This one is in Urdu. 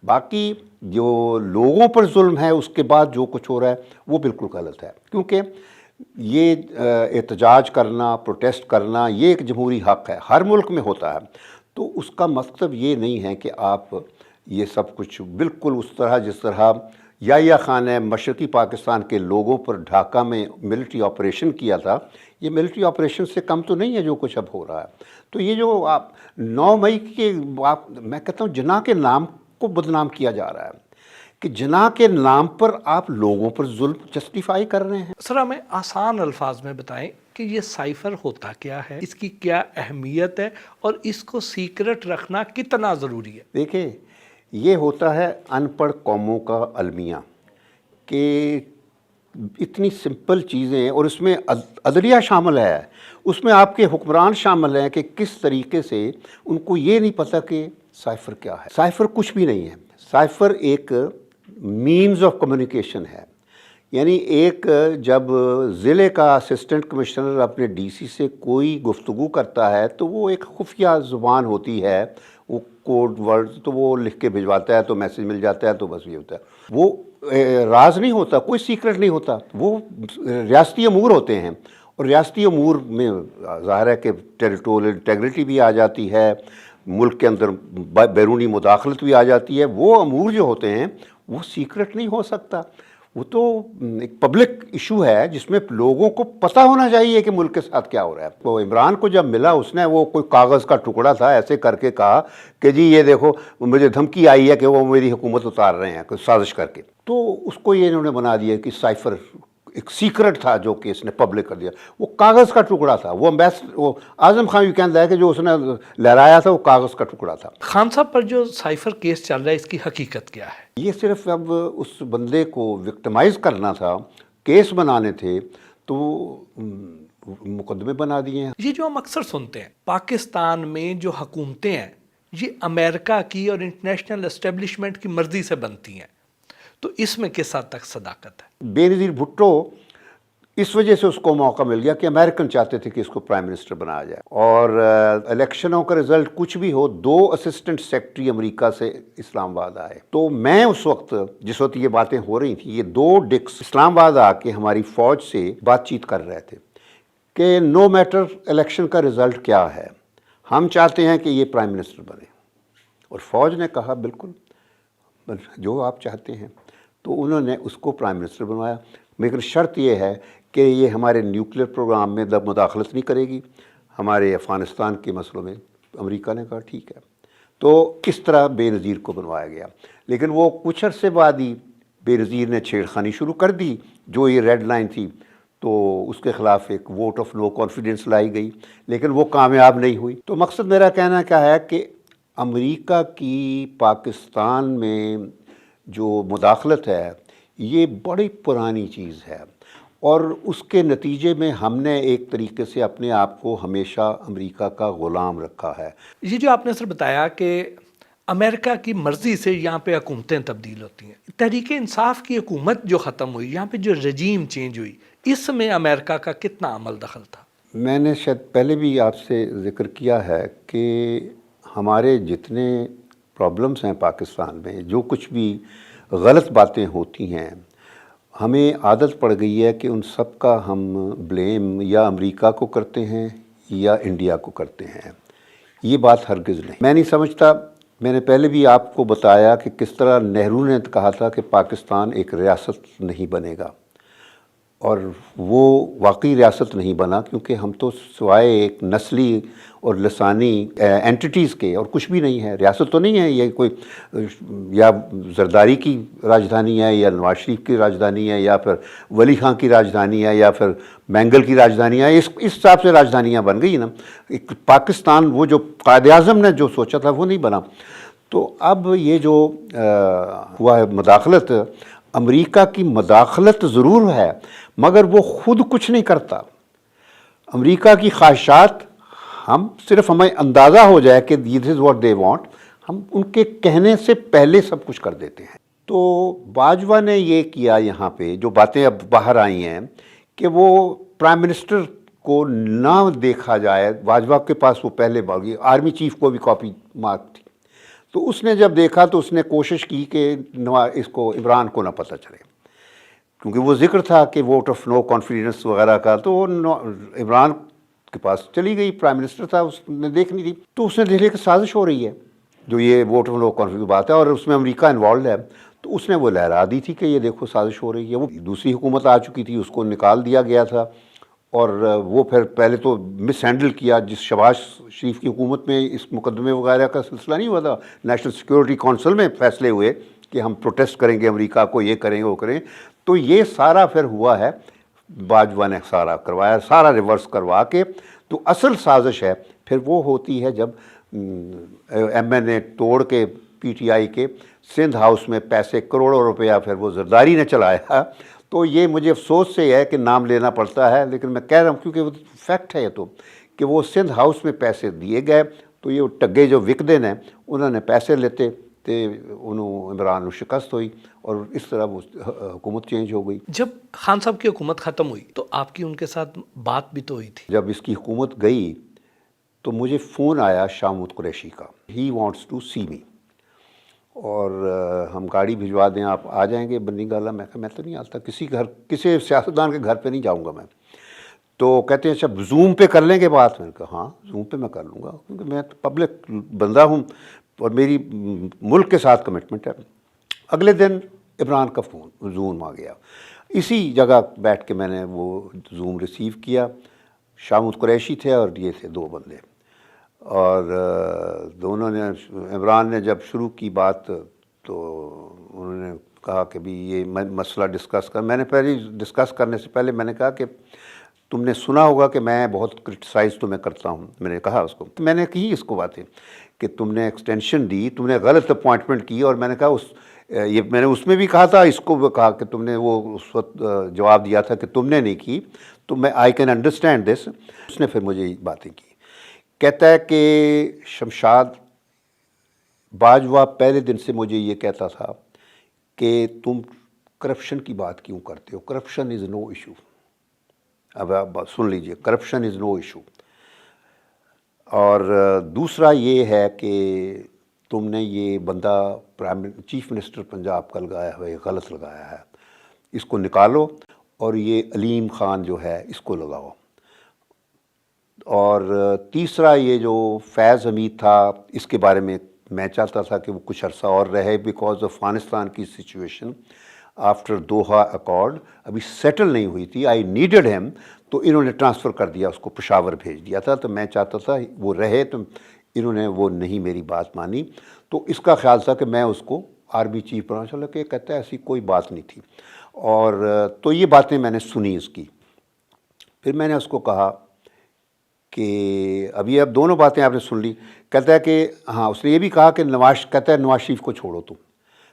باقی جو لوگوں پر ظلم ہے اس کے بعد جو کچھ ہو رہا ہے وہ بالکل غلط ہے، کیونکہ یہ احتجاج کرنا، پروٹیسٹ کرنا، یہ ایک جمہوری حق ہے، ہر ملک میں ہوتا ہے۔ تو اس کا مطلب یہ نہیں ہے کہ آپ یہ سب کچھ بالکل اس طرح جس طرح یا خان نے مشرقی پاکستان کے لوگوں پر ڈھاکہ میں ملٹری آپریشن کیا تھا، یہ ملٹری آپریشن سے کم تو نہیں ہے جو کچھ اب ہو رہا ہے۔ تو یہ جو آپ 9 مئی کے میں کہتا ہوں جناح کے نام کو بدنام کیا جا رہا ہے کہ جناح کے نام پر آپ لوگوں پر ظلم جسٹیفائی کر رہے ہیں۔ سر ہمیں آسان الفاظ میں بتائیں کہ یہ سائفر ہوتا کیا ہے، اس کی کیا اہمیت ہے اور اس کو سیکرٹ رکھنا کتنا ضروری ہے؟ دیکھیں، یہ ہوتا ہے ان پڑھ قوموں کا المیہ کہ اتنی سمپل چیزیں، اور اس میں عدلیہ شامل ہے، اس میں آپ کے حکمران شامل ہیں کہ کس طریقے سے ان کو یہ نہیں پتہ کہ سائفر کیا ہے۔ سائفر کچھ بھی نہیں ہے، سائفر ایک مینز آف کمیونیکیشن ہے۔ یعنی ایک جب ضلع کا اسسٹنٹ کمشنر اپنے ڈی سی سے کوئی گفتگو کرتا ہے تو وہ ایک خفیہ زبان ہوتی ہے، وہ کوڈ ورڈ تو وہ لکھ کے بھجواتا ہے تو میسیج مل جاتا ہے، تو بس یہ ہوتا ہے، وہ راز نہیں ہوتا، کوئی سیکرٹ نہیں ہوتا، وہ ریاستی امور ہوتے ہیں۔ اور ریاستی امور میں ظاہر ہے کہ ٹیریٹوریل انٹیگریٹی بھی آ جاتی ہے، ملک کے اندر بیرونی مداخلت بھی آ جاتی ہے۔ وہ امور جو ہوتے ہیں وہ سیکرٹ نہیں ہو سکتا، وہ تو ایک پبلک ایشو ہے جس میں لوگوں کو پتہ ہونا چاہیے کہ ملک کے ساتھ کیا ہو رہا ہے۔ تو عمران کو جب ملا، اس نے وہ کوئی کاغذ کا ٹکڑا تھا ایسے کر کے کہا کہ جی یہ دیکھو مجھے دھمکی آئی ہے کہ وہ میری حکومت اتار رہے ہیں کوئی سازش کر کے، تو اس کو یہ انہوں نے بنا دیا کہ سائفر ایک سیکرٹ تھا جو کہ اس نے پبلک کر دیا۔ وہ کاغذ کا ٹکڑا تھا، وہ اعظم خان یہ کہتا ہے کہ جو اس نے لہرایا تھا وہ کاغذ کا ٹکڑا تھا۔ خان صاحب پر جو سائفر کیس چل رہا ہے، اس کی حقیقت کیا ہے؟ یہ صرف اب اس بندے کو وکٹمائز کرنا تھا، کیس بنانے تھے، تو مقدمے بنا دیے ہیں۔ یہ جو ہم اکثر سنتے ہیں پاکستان میں جو حکومتیں ہیں یہ امریکہ کی اور انٹرنیشنل اسٹیبلشمنٹ کی مرضی سے بنتی ہیں، تو اس میں کس حد تک صداقت ہے؟ بے نظیر بھٹو اس وجہ سے اس کو موقع مل گیا کہ امریکن چاہتے تھے کہ اس کو پرائم منسٹر بنایا جائے، اور الیکشنوں کا رزلٹ کچھ بھی ہو، 2 اسسٹنٹ سیکرٹری امریکہ سے اسلام آباد آئے۔ تو میں اس وقت جس وقت یہ باتیں ہو رہی تھیں، یہ 2 ڈکس اسلام آباد آ کے ہماری فوج سے بات چیت کر رہے تھے کہ نو میٹر الیکشن کا رزلٹ کیا ہے، ہم چاہتے ہیں کہ یہ پرائم منسٹر بنے۔ اور فوج نے کہا بالکل جو آپ چاہتے ہیں، تو انہوں نے اس کو پرائم منسٹر بنوایا، لیکن شرط یہ ہے کہ یہ ہمارے نیوکلیر پروگرام میں مداخلت نہیں کرے گی، ہمارے افغانستان کے مسئلوں میں۔ امریکہ نے کہا ٹھیک ہے، تو اس طرح بے نظیر کو بنوایا گیا۔ لیکن وہ کچھ عرصے بعد ہی بے نظیر نے چھیڑخانی شروع کر دی، جو یہ ریڈ لائن تھی، تو اس کے خلاف ایک ووٹ آف نو کانفیڈنس لائی گئی، لیکن وہ کامیاب نہیں ہوئی۔ تو مقصد میرا کہنا کیا ہے کہ امریکہ کی پاکستان میں جو مداخلت ہے یہ بڑی پرانی چیز ہے، اور اس کے نتیجے میں ہم نے ایک طریقے سے اپنے آپ کو ہمیشہ امریکہ کا غلام رکھا ہے۔ یہ جو آپ نے سر بتایا کہ امریکہ کی مرضی سے یہاں پہ حکومتیں تبدیل ہوتی ہیں، تحریک انصاف کی حکومت جو ختم ہوئی، یہاں پہ جو رجیم چینج ہوئی، اس میں امریکہ کا کتنا عمل دخل تھا؟ میں نے شاید پہلے بھی آپ سے ذکر کیا ہے کہ ہمارے جتنے پرابلمس ہیں پاکستان میں، جو کچھ بھی غلط باتیں ہوتی ہیں، ہمیں عادت پڑ گئی ہے کہ ان سب کا ہم بلیم یا امریکہ کو کرتے ہیں یا انڈیا کو کرتے ہیں۔ یہ بات ہرگز نہیں، میں نہیں سمجھتا۔ میں نے پہلے بھی آپ کو بتایا کہ کس طرح نہرو نے کہا تھا کہ پاکستان ایک ریاست نہیں بنے گا، اور وہ واقعی ریاست نہیں بنا، کیونکہ ہم تو سوائے ایک نسلی اور لسانی اینٹیٹیز کے اور کچھ بھی نہیں ہے۔ ریاست تو نہیں ہے یہ کوئی، یا زرداری کی راجدھانی ہے، یا نواز شریف کی راجدھانی ہے، یا پھر ولی خان کی راجدھانی ہے، یا پھر بینگل کی راجدھانی ہے۔ اس حساب سے راجدھانیاں بن گئی نا۔ ایک پاکستان وہ جو قائد اعظم نے جو سوچا تھا وہ نہیں بنا۔ تو اب یہ جو ہوا ہے مداخلت، امریکہ کی مداخلت ضرور ہے، مگر وہ خود کچھ نہیں کرتا۔ امریکہ کی خواہشات ہم صرف ہمیں اندازہ ہو جائے کہ دس از واٹ دے وانٹ، ہم ان کے کہنے سے پہلے سب کچھ کر دیتے ہیں۔ تو باجوہ نے یہ کیا یہاں پہ، جو باتیں اب باہر آئی ہیں کہ وہ پرائم منسٹر کو نہ دیکھا جائے، باجوہ کے پاس وہ پہلے آرمی چیف کو بھی کاپی مارک تھی، تو اس نے جب دیکھا تو اس نے کوشش کی کہ اس کو عمران کو نہ پتہ چلے، کیونکہ وہ ذکر تھا کہ ووٹ آف نو کانفیڈنس وغیرہ کا، تو وہ عمران کے پاس چلی گئی، پرائم منسٹر تھا، اس نے دیکھنی تھی، تو اس نے دیکھ لیا کہ سازش ہو رہی ہے جو یہ ووٹ آف نو کانفیڈنس بات ہے، اور اس میں امریکہ انوالوڈ ہے، تو اس نے وہ لہرا دی تھی کہ یہ دیکھو سازش ہو رہی ہے۔ وہ دوسری حکومت آ چکی تھی، اس کو نکال دیا گیا تھا، اور وہ پھر پہلے تو مس ہینڈل کیا، جس شہباز شریف کی حکومت میں اس مقدمے وغیرہ کا سلسلہ نہیں ہوا تھا، نیشنل سیکورٹی کونسل میں فیصلے ہوئے کہ ہم پروٹیسٹ کریں گے امریکہ کو، یہ کریں گے وہ کریں، تو یہ سارا پھر ہوا ہے، باجوہ نے سارا کروایا، سارا ریورس کروا کے، تو اصل سازش ہے پھر وہ ہوتی ہے جب ایم این اے توڑ کے پی ٹی آئی کے سندھ ہاؤس میں پیسے کروڑوں روپیہ پھر وہ زرداری نے چلایا۔ تو یہ مجھے افسوس سے ہے کہ نام لینا پڑتا ہے، لیکن میں کہہ رہا ہوں کیونکہ وہ فیکٹ ہے یہ تو، کہ وہ سندھ ہاؤس میں پیسے دیے گئے، تو یہ ٹگے جو وکدن ہیں انہوں نے پیسے لیتے تے، انہوں عمران کو شکست ہوئی، اور اس طرح وہ حکومت چینج ہو گئی۔ جب خان صاحب کی حکومت ختم ہوئی تو آپ کی ان کے ساتھ بات بھی تو ہوئی تھی؟ جب اس کی حکومت گئی تو مجھے فون آیا شاہ محمود قریشی کا، ہی وانٹس ٹو سی می، اور ہم گاڑی بھجوا دیں، آپ آ جائیں گے بنی گالہ؟ میں کہا میں تو نہیں آتا، کسی سیاستدان کے گھر پہ نہیں جاؤں گا میں۔ تو کہتے ہیں اچھا زوم پہ کر لیں گے بات؟ میں نے کہا ہاں زوم پہ میں کر لوں گا، کیونکہ میں پبلک بندہ ہوں اور میری ملک کے ساتھ کمٹمنٹ ہے۔ اگلے دن عمران کا فون زوم آ گیا، اسی جگہ بیٹھ کے میں نے وہ زوم ریسیو کیا، شاہ محمود قریشی تھے اور یہ تھے دو بندے، اور دونوں نے، عمران نے جب شروع کی بات تو انہوں نے کہا کہ بھی یہ مسئلہ ڈسکس کر، میں نے پہلے ڈسکس کرنے سے پہلے میں نے کہا کہ تم نے سنا ہوگا کہ میں بہت کرٹیسائز تمہیں کرتا ہوں، میں نے کہا اس کو، میں نے کہی اس کو باتیں کہ تم نے ایکسٹینشن دی، تم نے غلط اپوائنٹمنٹ کی، اور میں نے کہا یہ میں نے اس میں بھی کہا تھا، اس کو بھی کہا کہ تم نے وہ اس وقت جواب دیا تھا کہ تم نے نہیں کی، تو میں آئی کین انڈرسٹینڈ دس۔ اس نے پھر مجھے یہ باتیں کی، کہتا ہے کہ شمشاد باجوہ پہلے دن سے مجھے یہ کہتا تھا کہ تم کرپشن کی بات کیوں کرتے ہو، کرپشن از نو ایشو۔ اب آپ سن لیجئے، کرپشن از نو ایشو۔ اور دوسرا یہ ہے کہ تم نے یہ بندہ چیف منسٹر پنجاب کا لگایا ہوا ہے، غلط لگایا ہے، اس کو نکالو، اور یہ علیم خان جو ہے اس کو لگاؤ۔ اور تیسرا یہ جو فیض حمید تھا، اس کے بارے میں میں چاہتا تھا کہ وہ کچھ عرصہ اور رہے، بیکاز افغانستان کی سچویشن آفٹر دوحہ اکارڈ ابھی سیٹل نہیں ہوئی تھی، آئی نیڈڈ ہیم، تو انہوں نے ٹرانسفر کر دیا، اس کو پشاور بھیج دیا تھا، تو میں چاہتا تھا وہ رہے، تو انہوں نے وہ نہیں میری بات مانی، تو اس کا خیال تھا کہ میں اس کو آرمی چیف بنا، چلا کہ کہتا ہے ایسی کوئی بات نہیں تھی، اور تو یہ باتیں میں نے سنی اس کی۔ پھر میں نے اس کو کہا کہ اب دونوں باتیں آپ نے سن لی، کہتا ہے کہ ہاں، اس نے یہ بھی کہا کہ کہتا ہے نواز شریف کو چھوڑو تم،